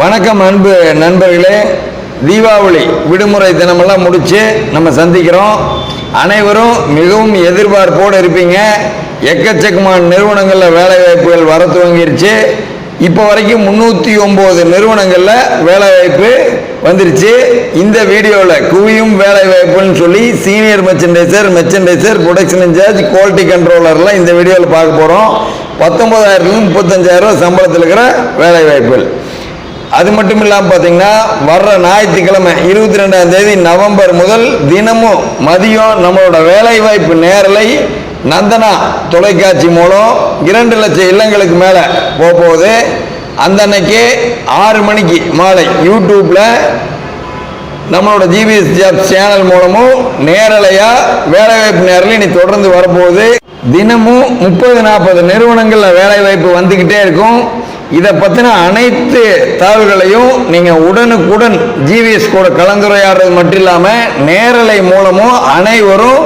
வணக்கம் அன்பு நண்பர்களே. தீபாவளி விடுமுறை தினமெல்லாம் முடிச்சு நம்ம சந்திக்கிறோம். அனைவரும் மிகவும் எதிர்பார்ப்போடு இருப்பீங்க. எக்கச்சக்கமான நிறுவனங்களில் வேலை வாய்ப்புகள் வர துவங்கிருச்சு. இப்போ வரைக்கும் 309 நிறுவனங்களில் வேலை வாய்ப்பு வந்துருச்சு. இந்த வீடியோவில் குவியும் வேலை வாய்ப்புன்னு சொல்லி senior merchandiser, production incharge, quality கண்ட்ரோலர்லாம் இந்த வீடியோவில் பார்க்க போகிறோம். 19,000 35,000 சம்பளத்தில் இருக்கிற வேலை வாய்ப்புகள். அது மட்டும் இல்லாமல் பார்த்தீங்கன்னா வர்ற ஞாயிற்றுக்கிழமை 22ஆம் தேதி நவம்பர் முதல் தினமும் மதியம் நம்மளோட வேலைவாய்ப்பு நேரலை நந்தனா தொலைக்காட்சி மூலம் 2 லட்சம் இல்லங்களுக்கு மேலே போகுது. அந்த அன்னைக்கு 6 மணிக்கு மாலை யூடியூப்பில் நம்மளோட ஜிபிஎஸ் ஜாப்ஸ் சேனல் மூலமும் நேரலையாக வேலைவாய்ப்பு நேரலை இனி தொடர்ந்து வரப்போகுது. தினமும் 30-40 நிறுவனங்களில் வேலைவாய்ப்பு வந்துக்கிட்டே இருக்கும். இதை பற்றின அனைத்து தகவல்களையும் நீங்கள் உடனுக்குடன் ஜிவிஎஸ் கூட கலந்துரையாடுறது மட்டும் இல்லாமல் நேரலை மூலமும் அனைவரும்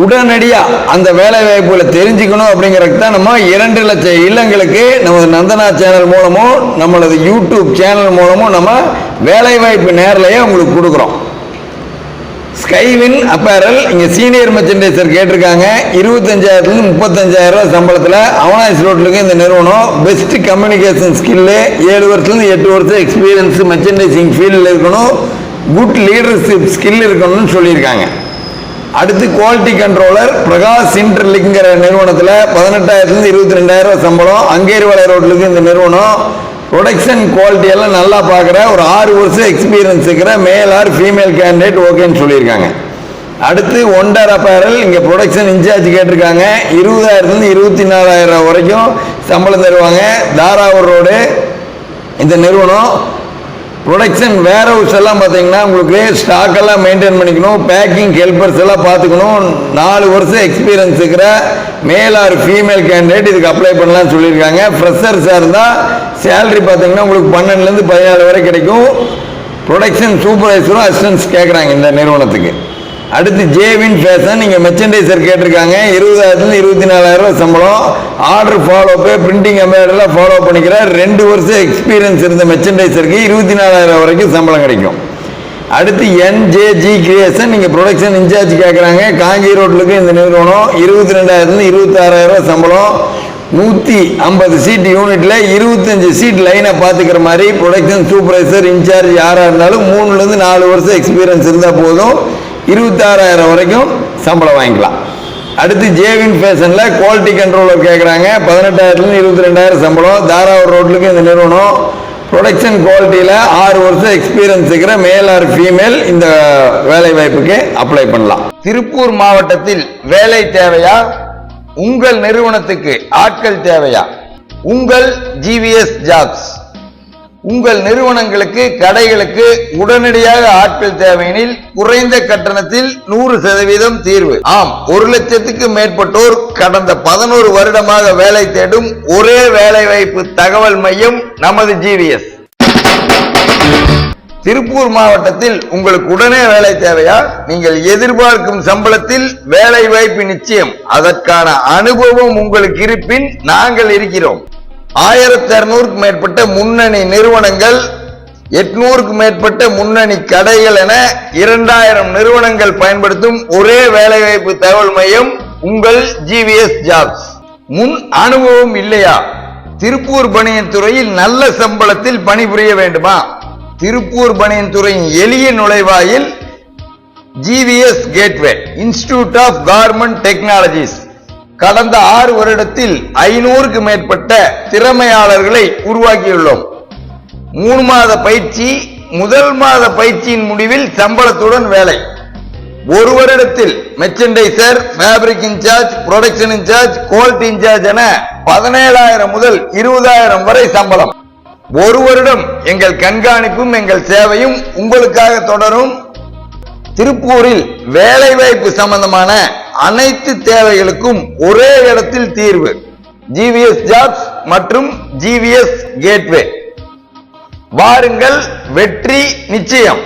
உடனடியாக அந்த வேலை வாய்ப்புகளை தெரிஞ்சுக்கணும். அப்படிங்கிறதுக்கு தான் நம்ம 2 லட்சம் இல்லங்களுக்கு நமது நந்தனா சேனல் மூலமும் நம்மளது யூடியூப் சேனல் மூலமும் நம்ம வேலைவாய்ப்பு நேரலையை உங்களுக்கு கொடுக்குறோம். ஸ்கைவின் அப்பேரல் இங்கே சீனியர் மெர்ச்சன்டைசர் கேட்டிருக்காங்க. 25,000 35,000 சம்பளத்தில் அவனாசி ரோட்லுக்கு இந்த நிறுவனம். பெஸ்ட் கம்யூனிகேஷன் ஸ்கில்லு, 7 வருஷத்துலேருந்து 8 வருஷம் எக்ஸ்பீரியன்ஸ் மெர்ச்சன்டைசிங் ஃபீல்டில் இருக்கணும், குட் லீடர்ஷிப் ஸ்கில் இருக்கணும்னு சொல்லியிருக்காங்க. அடுத்து குவாலிட்டி கண்ட்ரோலர் பிரகாஷ் இன்டர்லிங்கிற நிறுவனத்தில் 18,000 22,000 சம்பளம். அங்கேரிவாலை ரோட்லுக்கு இந்த நிறுவனம். ப்ரொடக்ஷன் குவாலிட்டி எல்லாம் நல்லா பார்க்குற ஒரு 6 வருஷம் எக்ஸ்பீரியன்ஸ் இருக்கிற மேல் ஆர் ஃபீமேல் கேண்டிடேட் ஓகேன்னு சொல்லியிருக்காங்க. அடுத்து ஒண்டர் அப்பேரல் இங்கே ப்ரொடக்ஷன் இன்சார்ஜ் கேட்டிருக்காங்க. 20,000 24,000 வரைக்கும் சம்பளம் தருவாங்க. தாராவூர் ரோடு இந்த நிறுவனம். ப்ரொடக்ஷன் வேர் ஹவுஸ் எல்லாம் பார்த்தீங்கன்னா உங்களுக்கு ஸ்டாக் எல்லாம் மெயின்டைன் பண்ணிக்கணும், பேக்கிங் ஹெல்பர்ஸ் எல்லாம் பார்த்துக்கணும். 4 வருஷம் எக்ஸ்பீரியன்ஸ் இருக்கிற மேல் ஆர் ஃபீமேல் கேண்டிடேட் இதுக்கு அப்ளை பண்ணலாம்னு சொல்லியிருக்காங்க. ஃப்ரெஷர்ஸாக இருந்தால் சேலரி பார்த்தீங்கன்னா உங்களுக்கு 12 14 வரை கிடைக்கும். ப்ரொடக்ஷன் சூப்பர்வைசரும் அசிஸ்டன்ஸ் கேட்குறாங்க இந்த நிறுவனத்துக்கு. அடுத்து ஜேவின் ஃபேஷன் இங்கே மெர்ச்சன்டைசர் கேட்டிருக்காங்க. 20,000 24,000 சம்பளம். ஆர்டர் ஃபாலோப்பு, பிரிண்டிங் எம்ப்ராய்டரிலாம் ஃபாலோ பண்ணிக்கிற 2 வருஷம் எக்ஸ்பீரியன்ஸ் இருந்த மெர்ச்சன்டைசருக்கு 24,000 வரைக்கும் சம்பளம் கிடைக்கும். அடுத்து என்ஜேஜி கிரியேஷன் இங்கே ப்ரொடக்ஷன் இன்சார்ஜ் கேட்குறாங்க. காங்கி ரோட்லுக்கு இந்த நிறுவனம். 22,000 26,000 சம்பளம். 150 சீட் யூனிட்டில் 25 சீட் லைனை பார்த்துக்கிற மாதிரி ப்ரொடக்ஷன் சூப்பர்வைசர் இன்சார்ஜ் யாராக இருந்தாலும் 3 4 வருஷம் எக்ஸ்பீரியன்ஸ் இருந்தால் போதும். 26,000 வரைக்கும் சம்பளம் வாங்கிக்கலாம். அடுத்து ஜேவின் ஃபேஷனில் குவாலிட்டி கண்ட்ரோலர் கேட்குறாங்க. 18,000 22,000 சம்பளம். தாராவூர் ரோட்லுக்கு இந்த நிறுவனம். ப்ரொடக்ஷன் குவாலிட்டியில் 6 வருஷம் எக்ஸ்பீரியன்ஸ் இருக்கிற மேல் ஆர் ஃபீமேல் இந்த வேலை வாய்ப்புக்கு அப்ளை பண்ணலாம். திருப்பூர் மாவட்டத்தில் வேலை தேவையா? உங்கள் நிறுவனத்துக்கு ஆட்கள் தேவையா? உங்கள் ஜிவிஎஸ் ஜாப்ஸ். உங்கள் நிறுவனங்களுக்கு கடைகளுக்கு உடனடியாக ஆட்கள் தேவையெனில் குறைந்த கட்டணத்தில் 100% தீர்வு. ஆம், 1 லட்சத்துக்கு மேற்பட்டோர் கடந்த 11 வருடமாக வேலை தேடும் ஒரே வேலை வாய்ப்பு தகவல் மையம் நமது ஜிவிஎஸ். திருப்பூர் மாவட்டத்தில் உங்களுக்கு உடனே வேலை தேவையா? நீங்கள் எதிர்பார்க்கும் சம்பளத்தில் வேலை வாய்ப்பு நிச்சயம். அதற்கான அனுபவம் உங்களுக்கு இருப்பின் நாங்கள் இருக்கிறோம். 1,200க்கு மேற்பட்ட முன்னணி நிறுவனங்கள், 800க்கு மேற்பட்ட முன்னணி கடைகள் என 2,000 நிறுவனங்கள் பயன்படுத்தும் ஒரே வேலைவாய்ப்பு தகவல் மையம் உங்கள் ஜிவிஎஸ் ஜாப்ஸ். முன் அனுபவம் இல்லையா? திருப்பூர் பனியன் துறையில் நல்ல சம்பளத்தில் பணிபுரிய வேண்டுமா? திருப்பூர் பனியன் துறையின் எளிய நுழைவாயில் GVS gateway institute of garment technologies. கடந்த 6 வருடத்தில் 500க்கு மேற்பட்ட திறமையாளர்களை உருவாக்கியுள்ளோம். 3 மாத பயிற்சி, முதல் மாத பயிற்சியின் முடிவில் சம்பளத்துடன் வேலை. 1 வருடத்தில் merchandiser, fabric incharge, production incharge, quality incharge என 17,000 முதல் 20,000 வரை சம்பளம். 1 வருடம் எங்கள் கண்காணிப்பும் எங்கள் சேவையும் உங்களுக்காக தொடரும். திருப்பூரில் வேலைவாய்ப்பு சம்பந்தமான அனைத்து தேவைகளுக்கும் ஒரே இடத்தில் தீர்வு. ஜிவிஎஸ் ஜாப்ஸ் மற்றும் ஜிவிஎஸ் கேட்வே. வாருங்கள், வெற்றி நிச்சயம்.